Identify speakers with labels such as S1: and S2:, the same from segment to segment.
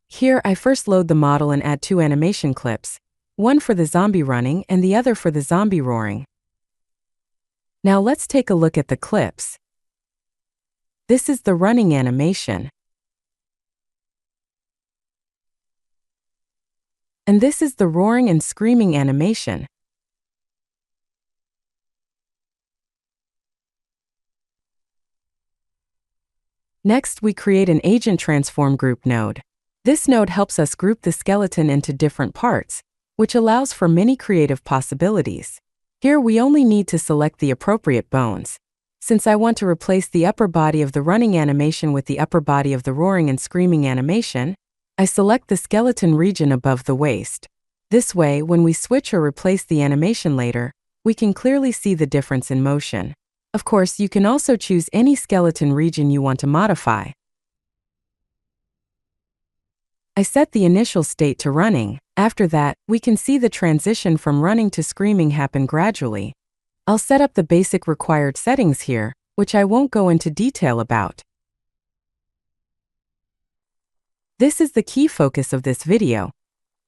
S1: Here, I first load the model and add two animation clips, one for the zombie running and the other for the zombie roaring. Now let's take a look at the clips. This is the running animation. And this is the roaring and screaming animation. Next, we create an agent transform group node. This node helps us group the skeleton into different parts, which allows for many creative possibilities. Here we only need to select the appropriate bones. Since I want to replace the upper body of the running animation with the upper body of the roaring and screaming animation, I select the skeleton region above the waist. This way, when we switch or replace the animation later, we can clearly see the difference in motion. Of course, you can also choose any skeleton region you want to modify. I set the initial state to running. After that, we can see the transition from running to screaming happen gradually. I'll set up the basic required settings here, which I won't go into detail about. This is the key focus of this video,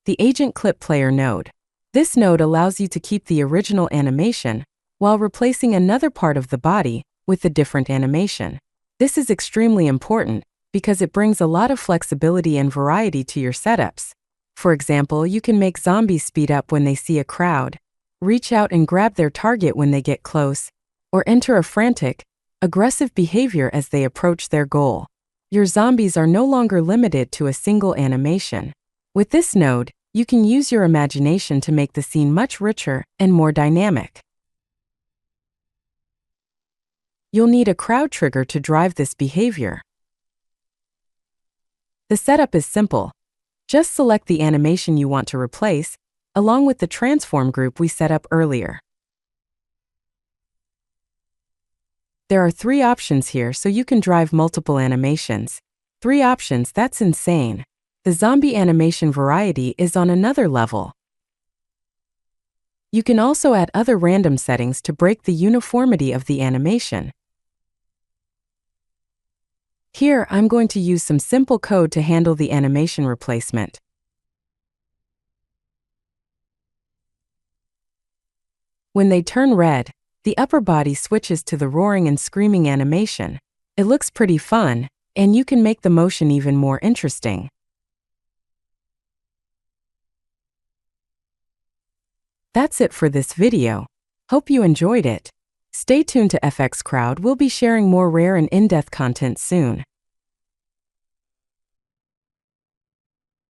S1: the Agent Clip Player node. This node allows you to keep the original animation while replacing another part of the body with a different animation. This is extremely important because it brings a lot of flexibility and variety to your setups. For example, you can make zombies speed up when they see a crowd, reach out and grab their target when they get close, or enter a frantic, aggressive behavior as they approach their goal. Your zombies are no longer limited to a single animation. With this node, you can use your imagination to make the scene much richer and more dynamic. You'll need a crowd trigger to drive this behavior. The setup is simple. Just select the animation you want to replace, along with the transform group we set up earlier. There are 3 options here, so you can drive multiple animations. 3 options, that's insane. The zombie animation variety is on another level. You can also add other random settings to break the uniformity of the animation. Here, I'm going to use some simple code to handle the animation replacement. When they turn red, the upper body switches to the roaring and screaming animation. It looks pretty fun, and you can make the motion even more interesting. That's it for this video. Hope you enjoyed it. Stay tuned to FX Crowd, we'll be sharing more rare and in-depth content soon.